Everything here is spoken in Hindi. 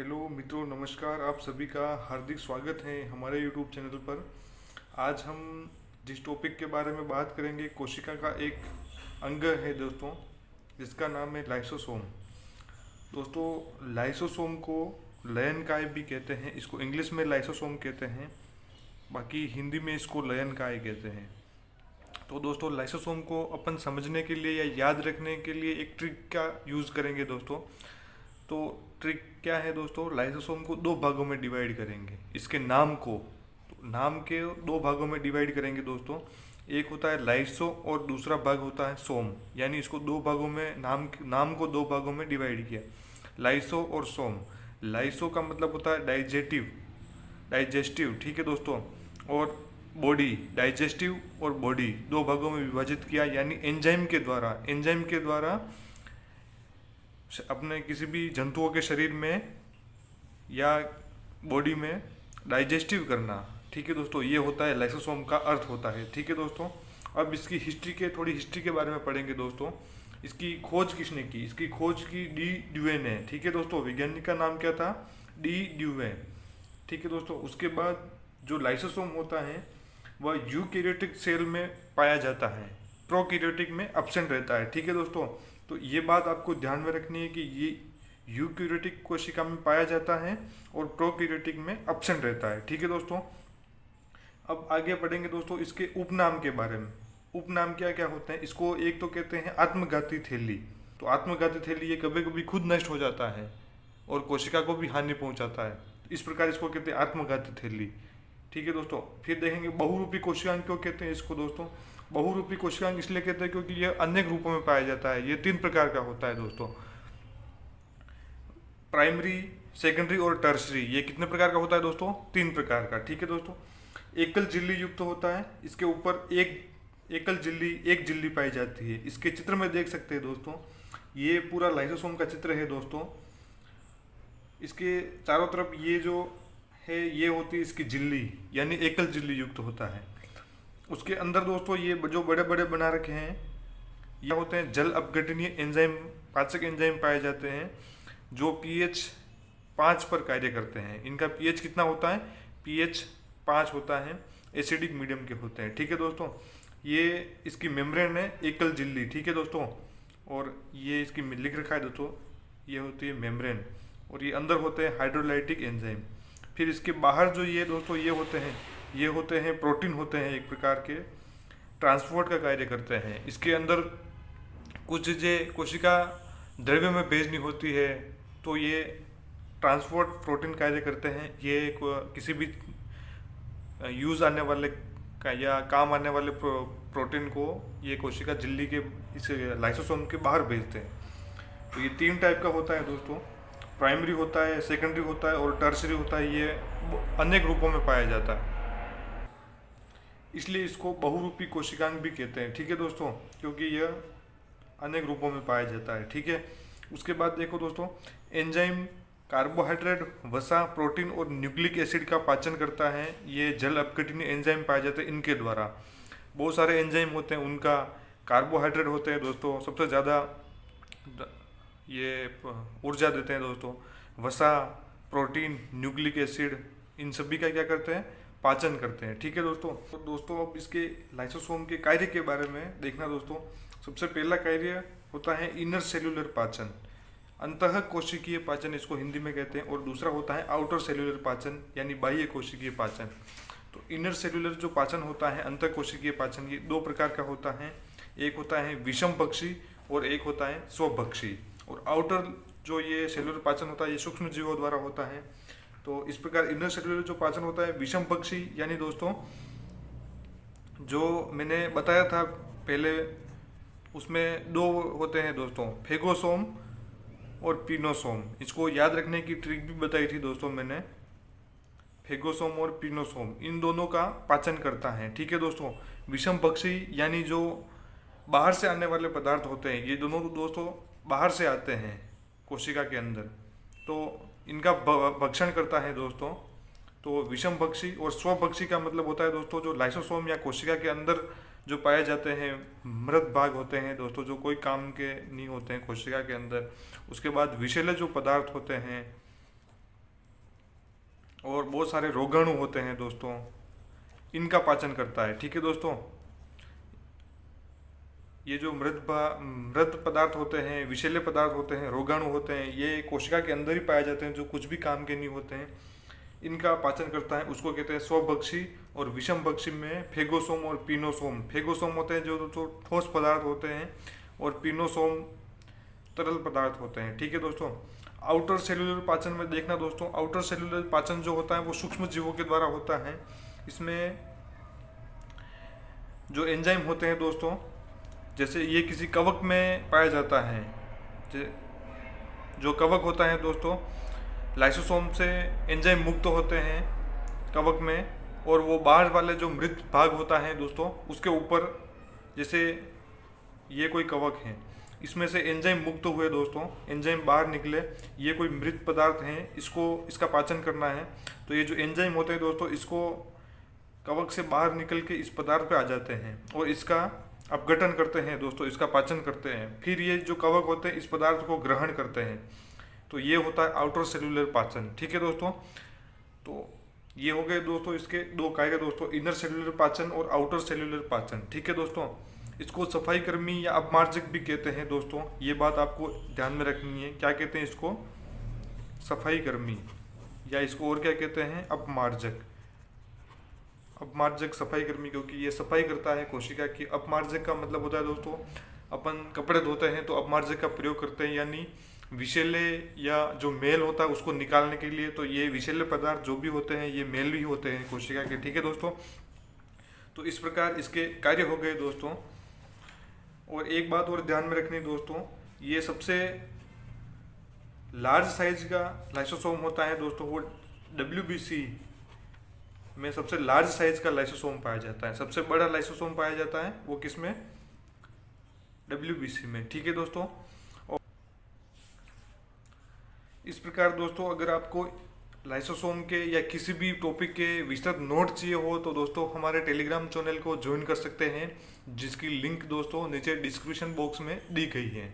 हेलो मित्रों, नमस्कार। आप सभी का हार्दिक स्वागत है हमारे यूट्यूब चैनल पर। आज हम जिस टॉपिक के बारे में बात करेंगे, कोशिका का एक अंग है दोस्तों, जिसका नाम है लाइसोसोम। दोस्तों, लाइसोसोम को लयनकाय भी कहते हैं, इसको इंग्लिश में लाइसोसोम कहते हैं, बाकी हिंदी में इसको लयनकाय कहते हैं। तो दोस्तों, लाइसोसोम को अपन समझने के लिए या याद रखने के लिए एक ट्रिक का यूज़ करेंगे दोस्तों। तो ट्रिक क्या है दोस्तों? लाइसोसोम को दो भागों में डिवाइड करेंगे। इसके नाम को, तो नाम के दो भागों में डिवाइड करेंगे दोस्तों। एक होता है लाइसो और दूसरा भाग होता है सोम, यानी इसको दो भागों में नाम को दो भागों में डिवाइड किया, लाइसो और सोम। लाइसो का मतलब होता है डाइजेस्टिव, ठीक है दोस्तों। और बॉडी, डाइजेस्टिव और बॉडी दो भागों में विभाजित किया, यानी एंजाइम के द्वारा अपने किसी भी जंतुओं के शरीर में या बॉडी में डाइजेस्टिव करना, ठीक है दोस्तों। ये होता है लाइसोसोम का अर्थ होता है, ठीक है दोस्तों। अब इसकी थोड़ी हिस्ट्री के बारे में पढ़ेंगे दोस्तों। इसकी खोज किसने की? इसकी खोज की डी ड्यूवे ने, ठीक है दोस्तों। वैज्ञानिक का नाम क्या था? डी ड्यूवे, ठीक है दोस्तों। उसके बाद जो लाइसोसोम होता है वह यूकैरियोटिक सेल में पाया जाता है, प्रोकैरियोटिक में एब्सेंट रहता है, ठीक है दोस्तों। तो ये बात आपको ध्यान में रखनी है कि ये यूकैरियोटिक कोशिका में पाया जाता है और प्रोकैरियोटिक में एब्सेंट रहता है, ठीक है दोस्तों। अब आगे बढ़ेंगे दोस्तों इसके उपनाम के बारे में। उपनाम क्या क्या होते हैं? इसको एक तो कहते हैं आत्मघाती थैली। तो आत्मघाती थैली ये कभी कभी खुद नष्ट हो जाता है और कोशिका को भी हानि पहुंचाता है, इस प्रकार इसको कहते हैं आत्मघाती थैली, ठीक है दोस्तों। फिर देखेंगे बहुरूपी कोशिकांग क्यों कहते हैं इसको दोस्तों? बहुरूपी कोशिकांग इसलिए कहते हैं क्योंकि यह अनेक रूपों में पाया जाता है। ये तीन प्रकार का होता है दोस्तों, प्राइमरी, सेकेंडरी और टर्सरी। ये कितने प्रकार का होता है दोस्तों? तीन प्रकार का, ठीक है दोस्तों। एकल झिल्ली युक्त होता है, इसके ऊपर एक झिल्ली पाई जाती है। इसके चित्र में देख सकते हैं दोस्तों, ये पूरा लाइसोसोम का चित्र है दोस्तों। इसके चारों तरफ ये जो है ये होती है इसकी झिल्ली, यानी एकल झिल्ली युक्त होता है। उसके अंदर दोस्तों ये जो बड़े बड़े बना रखे हैं ये होते हैं जल अपघटनीय एंजाइम, पाचक एंजाइम पाए जाते हैं, जो पीएच 5 पर कार्य करते हैं। इनका पीएच कितना होता है? पीएच 5 होता है, एसिडिक मीडियम के होते हैं, ठीक है दोस्तों। ये इसकी मेम्ब्रेन है एकल झिल्ली, ठीक है दोस्तों। और ये इसकी लिख रखा है दोस्तों, ये होती है मेम्ब्रेन, और ये अंदर होते हैं हाइड्रोलाइटिक एंजाइम। फिर इसके बाहर जो ये दोस्तों ये होते हैं प्रोटीन होते हैं, एक प्रकार के ट्रांसपोर्ट का कार्य करते हैं। इसके अंदर कुछ चीज़ें कोशिका द्रव्य में भेजनी होती है, तो ये ट्रांसपोर्ट प्रोटीन कार्य करते हैं। ये किसी भी यूज़ आने वाले का या काम आने वाले प्रोटीन को ये कोशिका झिल्ली के इस लाइसोसोम के बाहर भेजते हैं। तो ये तीन टाइप का होता है दोस्तों, प्राइमरी होता है, सेकेंडरी होता है और टर्सरी होता है। ये अनेक रूपों में पाया जाता है, इसलिए इसको बहुरूपी कोशिकांग भी कहते हैं, ठीक है दोस्तों, क्योंकि यह अनेक रूपों में पाया जाता है, ठीक है। उसके बाद देखो दोस्तों, एंजाइम कार्बोहाइड्रेट, वसा, प्रोटीन और न्यूक्लिक एसिड का पाचन करता है। ये जल अपघटनीय एंजाइम पाए जाते हैं इनके द्वारा। बहुत सारे एंजाइम होते हैं, उनका कार्बोहाइड्रेट होते हैं दोस्तों, सबसे ज़्यादा ये ऊर्जा देते हैं दोस्तों। वसा, प्रोटीन, न्यूक्लिक एसिड, इन सभी का क्या करते हैं? पाचन करते हैं, ठीक है दोस्तों। तो दोस्तों अब इसके लाइसोसोम के कार्य के बारे में देखना दोस्तों। सबसे पहला कार्य होता है इनर सेल्यूलर पाचन, अंतः कोशिकीय पाचन इसको हिंदी में कहते हैं। और दूसरा होता है आउटर सेल्यूलर पाचन, यानी बाह्य कोशिकीय पाचन। तो इनर सेल्यूलर जो पाचन होता है, अंतः कोशिकीय पाचन, ये दो प्रकार का होता है। एक होता है विषम भक्षी और एक होता है स्वभक्षी। और आउटर जो ये सेल्यूलर पाचन होता है ये सूक्ष्म जीवों द्वारा होता है। तो इस प्रकार इनर सेल्यूलर जो पाचन होता है विषम पक्षी, यानी दोस्तों जो मैंने बताया था पहले, उसमें दो होते हैं दोस्तों, फेगोसोम और पिनोसोम। इसको याद रखने की ट्रिक भी बताई थी दोस्तों मैंने। फेगोसोम और पिनोसोम इन दोनों का पाचन करता है, ठीक है दोस्तों। विषम पक्षी यानी जो बाहर से आने वाले पदार्थ होते हैं, ये दोनों दोस्तों बाहर से आते हैं कोशिका के अंदर, तो इनका भक्षण करता है दोस्तों। तो विषम भक्षी और स्वभक्षी का मतलब होता है दोस्तों जो लाइसोसोम या कोशिका के अंदर जो पाए जाते हैं मृत भाग होते हैं दोस्तों, जो कोई काम के नहीं होते हैं कोशिका के अंदर। उसके बाद विषैले जो पदार्थ होते हैं और बहुत सारे रोगाणु होते हैं दोस्तों, इनका पाचन करता है। ठीक है दोस्तों, ये जो मृत पदार्थ होते हैं, विषैले पदार्थ होते हैं, रोगाणु होते हैं, ये कोशिका के अंदर ही पाए जाते हैं, जो कुछ भी काम के नहीं होते हैं। इनका पाचन करता है, उसको कहते हैं स्वभक्षी। और विषमभक्षी में फेगोसोम और पिनोसोम। फेगोसोम होते हैं जो ठोस पदार्थ होते हैं, और पिनोसोम तरल पदार्थ होते हैं। ठीक है दोस्तों, आउटर सेलुलर पाचन में देखना दोस्तों, आउटर सेलुलर पाचन जो होता है वो सूक्ष्म जीवों के द्वारा होता है। इसमें जो एंजाइम होते हैं दोस्तों, जैसे ये किसी कवक में पाया जाता है। जो कवक होता है दोस्तों, लाइसोसोम से एंजाइम मुक्त होते हैं कवक में, और वो बाहर वाले जो मृत भाग होता है दोस्तों, उसके ऊपर, जैसे ये कोई कवक है, इसमें से एंजाइम मुक्त हुए दोस्तों, एंजाइम बाहर निकले, ये कोई मृत पदार्थ हैं, इसका पाचन करना है। तो ये जो एंजाइम होते हैं दोस्तों, इसको कवक से बाहर निकल के इस पदार्थ पे आ जाते हैं और इसका अपघटन करते हैं दोस्तों, इसका पाचन करते हैं। फिर ये जो कवक होते हैं इस पदार्थ को ग्रहण करते हैं। तो ये होता है आउटर सेलुलर पाचन। ठीक है दोस्तों, तो ये हो गए दोस्तों इसके दो कार्य दोस्तों, इनर सेलुलर पाचन और आउटर सेलुलर पाचन। ठीक है दोस्तों, इसको सफाई कर्मी या अपमार्जक भी कहते हैं दोस्तों, ये बात आपको ध्यान में रखनी है। क्या कहते हैं इसको? सफाई कर्मी, या इसको और क्या कहते हैं? अपमार्जक। अपमार्जक, सफाई कर्मी, क्योंकि ये सफाई करता है कोशिका की। अपमार्जक का मतलब होता है दोस्तों, अपन कपड़े धोते हैं तो अपमार्जक का प्रयोग करते हैं, यानी विषैले या जो मेल होता है उसको निकालने के लिए। तो ये विषैले पदार्थ जो भी होते हैं ये मेल भी होते हैं कोशिका के। ठीक है दोस्तों, तो इस प्रकार इसके कार्य हो गए दोस्तों। और एक बात और ध्यान में रखनी दोस्तों, ये सबसे लार्ज साइज का लाइसोसोम होता है दोस्तों, वो WBC में सबसे लार्ज साइज का लाइसोसोम पाया जाता है। सबसे बड़ा लाइसोसोम पाया जाता है वो किस में? WBC में। ठीक है दोस्तों, इस प्रकार दोस्तों अगर आपको लाइसोसोम के या किसी भी टॉपिक के विस्तृत नोट चाहिए हो तो दोस्तों हमारे टेलीग्राम चैनल को ज्वाइन कर सकते हैं, जिसकी लिंक दोस्तों नीचे डिस्क्रिप्शन बॉक्स में दी गई है।